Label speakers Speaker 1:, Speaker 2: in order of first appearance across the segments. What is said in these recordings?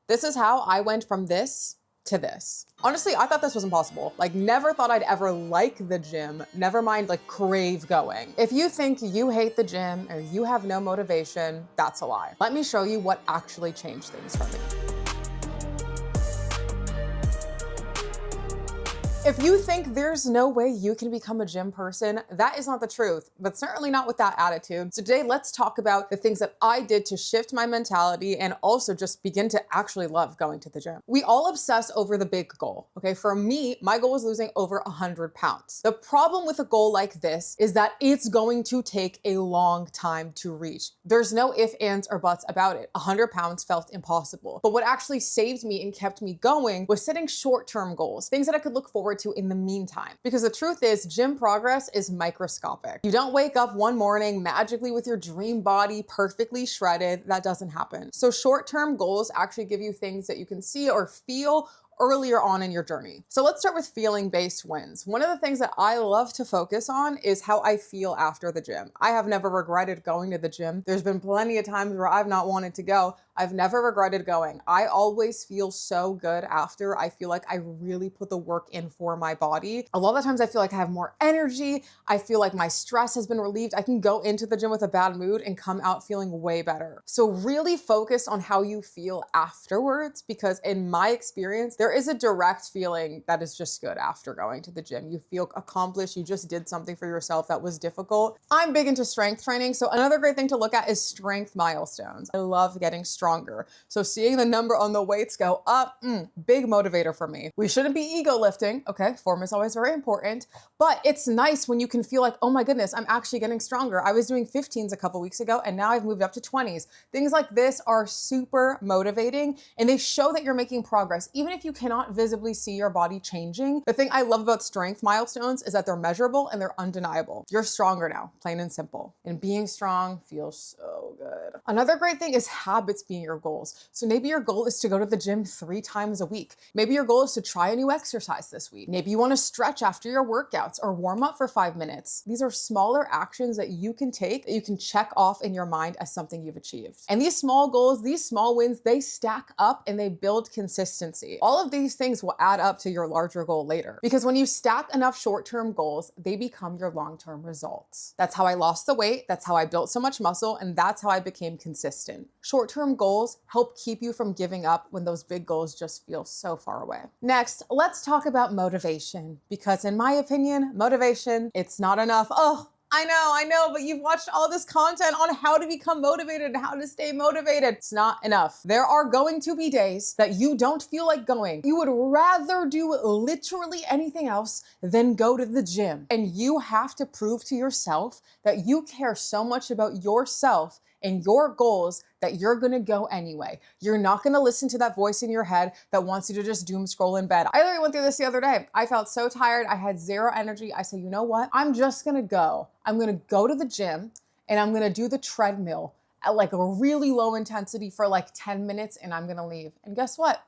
Speaker 1: This is how I went from this to this. Honestly, I thought this was impossible. Like, never thought I'd ever like the gym, never mind like crave going. If you think you hate the gym or you have no motivation, that's a lie. Let me show you what actually changed things for me. If you think there's no way you can become a gym person, that is not the truth, but certainly not with that attitude. So today, let's talk about the things that I did to shift my mentality and also just begin to actually love going to the gym. We all obsess over the big goal, okay? For me, my goal was losing over 100 pounds. The problem with a goal like this is that it's going to take a long time to reach. There's no ifs, ands, or buts about it. 100 pounds felt impossible. But what actually saved me and kept me going was setting short-term goals, things that I could look forward to in the meantime. Because the truth is, gym progress is microscopic. You don't wake up one morning magically with your dream body perfectly shredded. That doesn't happen. So short-term goals actually give you things that you can see or feel earlier on in your journey. So let's start with feeling-based wins. One of the things that I love to focus on is how I feel after the gym. I have never regretted going to the gym. There's been plenty of times where I've not wanted to go. I've never regretted going. I always feel so good after. I feel like I really put the work in for my body. A lot of the times I feel like I have more energy. I feel like my stress has been relieved. I can go into the gym with a bad mood and come out feeling way better. So really focus on how you feel afterwards, because in my experience, there is a direct feeling that is just good after going to the gym. You feel accomplished. You just did something for yourself that was difficult. I'm big into strength training. So another great thing to look at is strength milestones. I love getting stronger. So seeing the number on the weights go up, big motivator for me. We shouldn't be ego lifting. Okay, form is always very important, but it's nice when you can feel like, oh my goodness, I'm actually getting stronger. I was doing 15s a couple weeks ago and now I've moved up to 20s. Things like this are super motivating and they show that you're making progress. Even if you cannot visibly see your body changing, the thing I love about strength milestones is that they're measurable and they're undeniable. You're stronger now, plain and simple. And being strong feels so good. Another great thing is habits being your goals. So maybe your goal is to go to the gym 3 times a week. Maybe your goal is to try a new exercise this week. Maybe you want to stretch after your workouts or warm up for 5 minutes. These are smaller actions that you can take, that you can check off in your mind as something you've achieved. And these small goals, these small wins, they stack up and they build consistency. All of these things will add up to your larger goal later. Because when you stack enough short-term goals, they become your long-term results. That's how I lost the weight. That's how I built so much muscle. And that's how I became consistent. Short-term goals help keep you from giving up when those big goals just feel so far away. Next, let's talk about motivation, because in my opinion, motivation, it's not enough. Oh, I know, but you've watched all this content on how to become motivated and how to stay motivated. It's not enough. There are going to be days that you don't feel like going. You would rather do literally anything else than go to the gym. And you have to prove to yourself that you care so much about yourself and your goals that you're gonna go anyway. You're not gonna listen to that voice in your head that wants you to just doom scroll in bed. I literally went through this the other day. I felt so tired. I had zero energy. I said, you know what? I'm just gonna go. I'm gonna go to the gym and I'm gonna do the treadmill at like a really low intensity for like 10 minutes and I'm gonna leave. And guess what?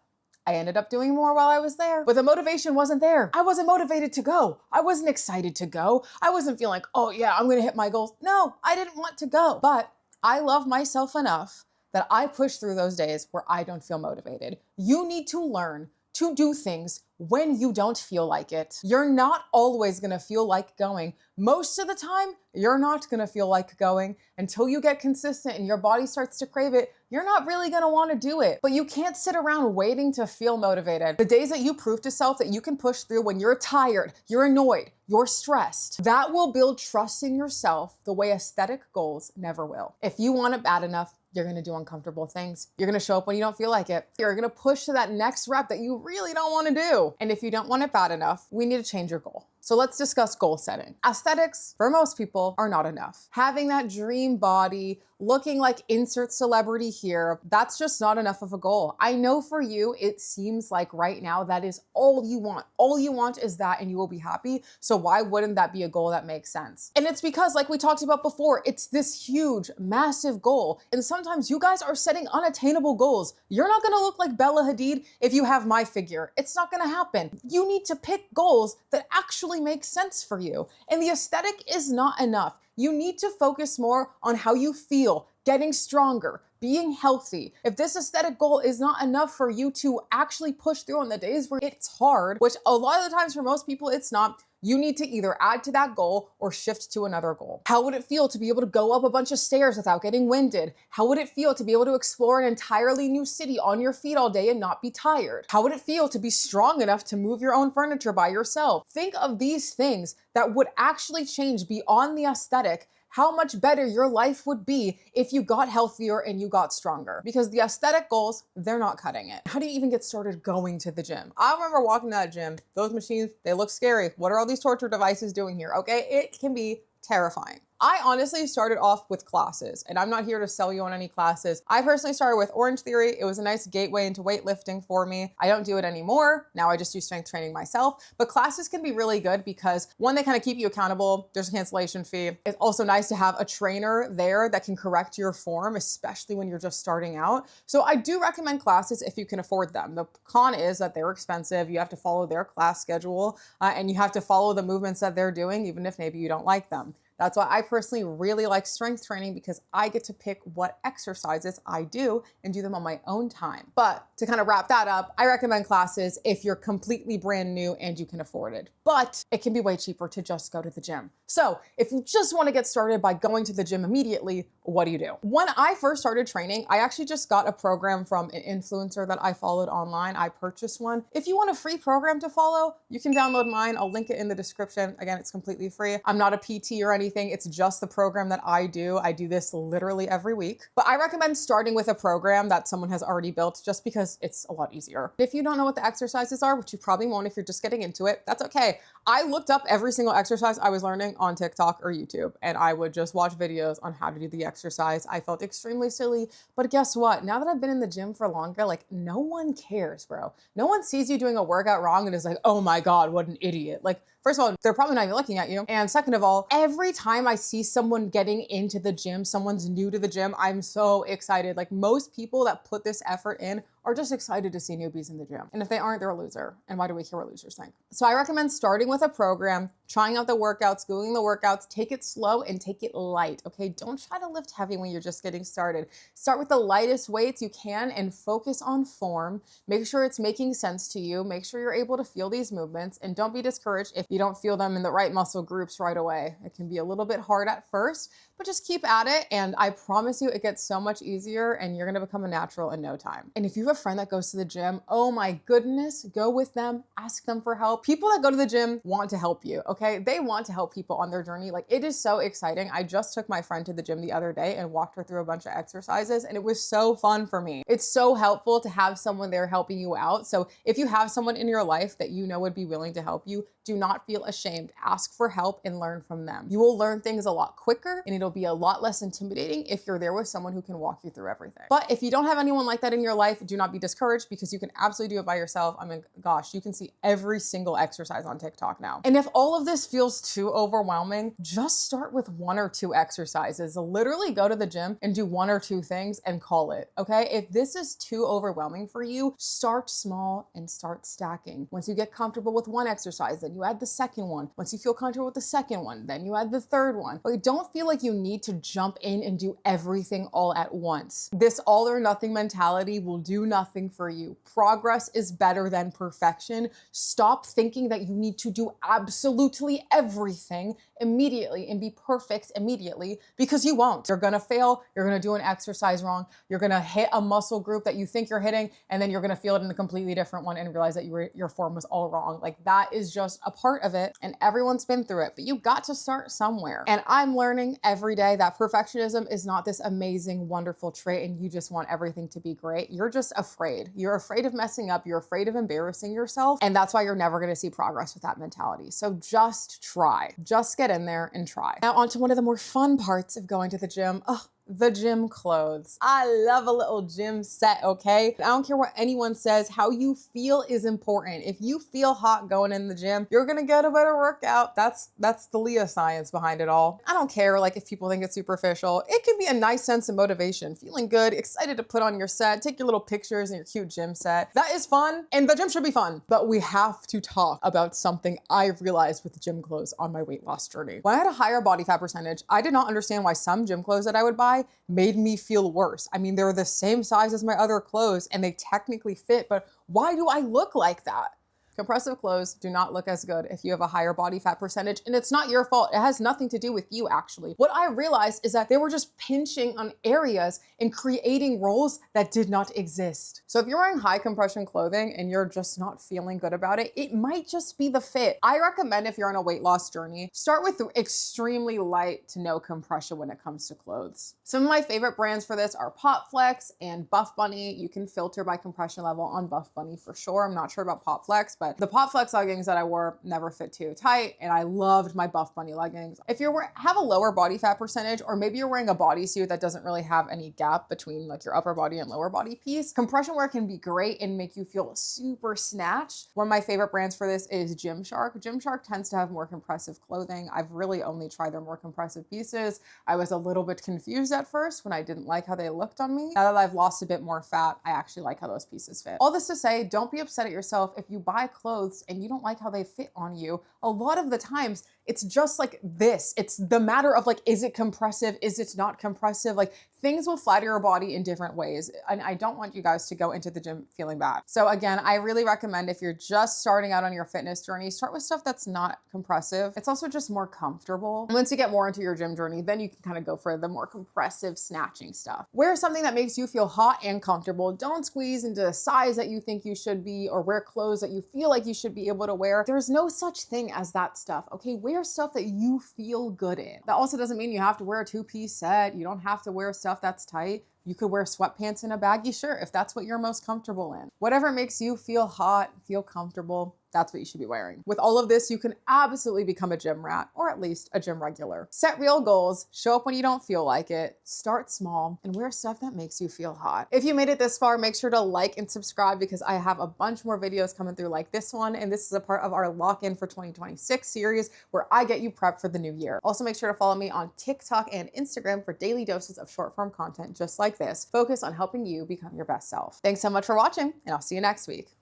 Speaker 1: I ended up doing more while I was there, but the motivation wasn't there. I wasn't motivated to go. I wasn't excited to go. I wasn't feeling like, oh yeah, I'm gonna hit my goals. No, I didn't want to go, but I love myself enough that I push through those days where I don't feel motivated. You need to learn to do things when you don't feel like it. You're not always gonna feel like going. Most of the time, you're not gonna feel like going until you get consistent and your body starts to crave it. You're not really gonna wanna do it, but you can't sit around waiting to feel motivated. The days that you prove to self that you can push through when you're tired, you're annoyed, you're stressed, that will build trust in yourself the way aesthetic goals never will. If you want it bad enough, you're gonna do uncomfortable things. You're gonna show up when you don't feel like it. You're gonna push to that next rep that you really don't wanna do. And if you don't want it bad enough, we need to change your goal. So let's discuss goal setting. Aesthetics, for most people, are not enough. Having that dream body, looking like insert celebrity here, that's just not enough of a goal. I know for you, it seems like right now that is all you want. All you want is that and you will be happy. So why wouldn't that be a goal that makes sense? And it's because, like we talked about before, it's this huge, massive goal. And sometimes you guys are setting unattainable goals. You're not gonna look like Bella Hadid if you have my figure. It's not gonna happen. You need to pick goals that actually make sense for you. And the aesthetic is not enough. You need to focus more on how you feel, getting stronger, being healthy, if this aesthetic goal is not enough for you to actually push through on the days where it's hard, which a lot of the times for most people it's not, you need to either add to that goal or shift to another goal. How would it feel to be able to go up a bunch of stairs without getting winded? How would it feel to be able to explore an entirely new city on your feet all day and not be tired? How would it feel to be strong enough to move your own furniture by yourself? Think of these things that would actually change beyond the aesthetic, how much better your life would be if you got healthier and you got stronger. Because the aesthetic goals, they're not cutting it. How do you even get started going to the gym? I remember walking to that gym, those machines, they look scary. What are all these torture devices doing here? Okay, it can be terrifying. I honestly started off with classes, and I'm not here to sell you on any classes. I personally started with Orange Theory. It was a nice gateway into weightlifting for me. I don't do it anymore. Now I just do strength training myself, but classes can be really good because one, they kind of keep you accountable. There's a cancellation fee. It's also nice to have a trainer there that can correct your form, especially when you're just starting out. So I do recommend classes if you can afford them. The con is that they're expensive. You have to follow their class schedule, and you have to follow the movements that they're doing, even if maybe you don't like them. That's why I personally really like strength training, because I get to pick what exercises I do and do them on my own time. But to kind of wrap that up, I recommend classes if you're completely brand new and you can afford it. But it can be way cheaper to just go to the gym. So if you just want to get started by going to the gym immediately, what do you do? When I first started training, I actually just got a program from an influencer that I followed online. I purchased one. If you want a free program to follow, you can download mine. I'll link it in the description. Again, it's completely free. I'm not a PT or anything. It's just the program that I do. I do this literally every week. But I recommend starting with a program that someone has already built just because it's a lot easier. If you don't know what the exercises are, which you probably won't if you're just getting into it, that's okay. I looked up every single exercise I was learning on TikTok or YouTube, and I would just watch videos on how to do the exercise. I felt extremely silly, but guess what? Now that I've been in the gym for longer, like, no one cares, bro. No one sees you doing a workout wrong and is like, oh my God, what an idiot. Like, first of all, they're probably not even looking at you. And second of all, every time I see someone getting into the gym, someone's new to the gym, I'm so excited. Like, most people that put this effort in are just excited to see newbies in the gym. And if they aren't, they're a loser. And why do we care what losers think? So I recommend starting with a program, trying out the workouts, doing the workouts, take it slow and take it light, okay? Don't try to lift heavy when you're just getting started. Start with the lightest weights you can and focus on form. Make sure it's making sense to you. Make sure you're able to feel these movements, and don't be discouraged if you don't feel them in the right muscle groups right away. It can be a little bit hard at first, but just keep at it. And I promise you, it gets so much easier and you're gonna become a natural in no time. And if you have a friend that goes to the gym, oh my goodness, go with them, ask them for help. People that go to the gym want to help you, okay? They want to help people on their journey. Like, it is so exciting. I just took my friend to the gym the other day and walked her through a bunch of exercises, and it was so fun for me. It's so helpful to have someone there helping you out. So if you have someone in your life that you know would be willing to help you, do not feel ashamed. Ask for help and learn from them. You will learn things a lot quicker, and it'll be a lot less intimidating if you're there with someone who can walk you through everything. But if you don't have anyone like that in your life, do not be discouraged, because you can absolutely do it by yourself. I mean, gosh, you can see every single exercise on TikTok now. And if all of this feels too overwhelming, just start with 1 or 2 exercises. Literally go to the gym and do 1 or 2 things and call it, okay? If this is too overwhelming for you, start small and start stacking. Once you get comfortable with one exercise, then you add the second one. Once you feel comfortable with the second one, then you add the third one. But don't feel like you need to jump in and do everything all at once. This all or nothing mentality will do nothing for you. Progress is better than perfection. Stop thinking that you need to do absolutely everything immediately and be perfect immediately, because you won't. You're gonna fail. You're gonna do an exercise wrong. You're gonna hit a muscle group that you think you're hitting, and then you're gonna feel it in a completely different one and realize that your form was all wrong. Like, that is just a part of it, and everyone's been through it, but you got to start somewhere. And I'm learning every day that perfectionism is not this amazing, wonderful trait and you just want everything to be great. You're just afraid. You're afraid of messing up. You're afraid of embarrassing yourself. And that's why you're never gonna see progress with that mentality. So just try. Just get in there and try. Now on to one of the more fun parts of going to the gym. The gym clothes. I love a little gym set, okay? I don't care what anyone says, how you feel is important. If you feel hot going in the gym, you're gonna get a better workout. That's the Leah science behind it all. I don't care like if people think it's superficial. It can be a nice sense of motivation, feeling good, excited to put on your set, take your little pictures in your cute gym set. That is fun, and the gym should be fun. But we have to talk about something I realized with gym clothes on my weight loss journey. When I had a higher body fat percentage, I did not understand why some gym clothes that I would buy buy made me feel worse. I mean, they're the same size as my other clothes and they technically fit, but why do I look like that? Compressive clothes do not look as good if you have a higher body fat percentage, and it's not your fault. It has nothing to do with you, actually. What I realized is that they were just pinching on areas and creating rolls that did not exist. So if you're wearing high compression clothing and you're just not feeling good about it, it might just be the fit. I recommend if you're on a weight loss journey, start with extremely light to no compression when it comes to clothes. Some of my favorite brands for this are Popflex and Buff Bunny. You can filter by compression level on Buff Bunny for sure. I'm not sure about Popflex, but the Popflex leggings that I wore never fit too tight, and I loved my Buff Bunny leggings. If you have a lower body fat percentage, or maybe you're wearing a bodysuit that doesn't really have any gap between like your upper body and lower body piece, compression wear can be great and make you feel super snatched. One of my favorite brands for this is Gymshark. Gymshark tends to have more compressive clothing. I've really only tried their more compressive pieces. I was a little bit confused at first when I didn't like how they looked on me. Now that I've lost a bit more fat, I actually like how those pieces fit. All this to say, don't be upset at yourself if you buy clothes and you don't like how they fit on you. A lot of the times it's just like this. It's the matter of like, is it compressive? Is it not compressive? Like things will flatter your body in different ways. And I don't want you guys to go into the gym feeling bad. So again, I really recommend if you're just starting out on your fitness journey, start with stuff that's not compressive. It's also just more comfortable. And once you get more into your gym journey, then you can kind of go for the more compressive snatching stuff. Wear something that makes you feel hot and comfortable. Don't squeeze into the size that you think you should be or wear clothes that you feel like you should be able to wear. There's no such thing as that stuff. Okay, wear stuff that you feel good in. That also doesn't mean you have to wear a two-piece set. You don't have to wear stuff that's tight. You could wear sweatpants and a baggy shirt if that's what you're most comfortable in. Whatever makes you feel hot, feel comfortable, that's what you should be wearing. With all of this, you can absolutely become a gym rat, or at least a gym regular. Set real goals, show up when you don't feel like it, start small, and wear stuff that makes you feel hot. If you made it this far, make sure to like and subscribe because I have a bunch more videos coming through like this one, and this is a part of our lock-in for 2026 series where I get you prepped for the new year. Also, make sure to follow me on TikTok and Instagram for daily doses of short-form content just like this, focused on helping you become your best self. Thanks so much for watching, and I'll see you next week.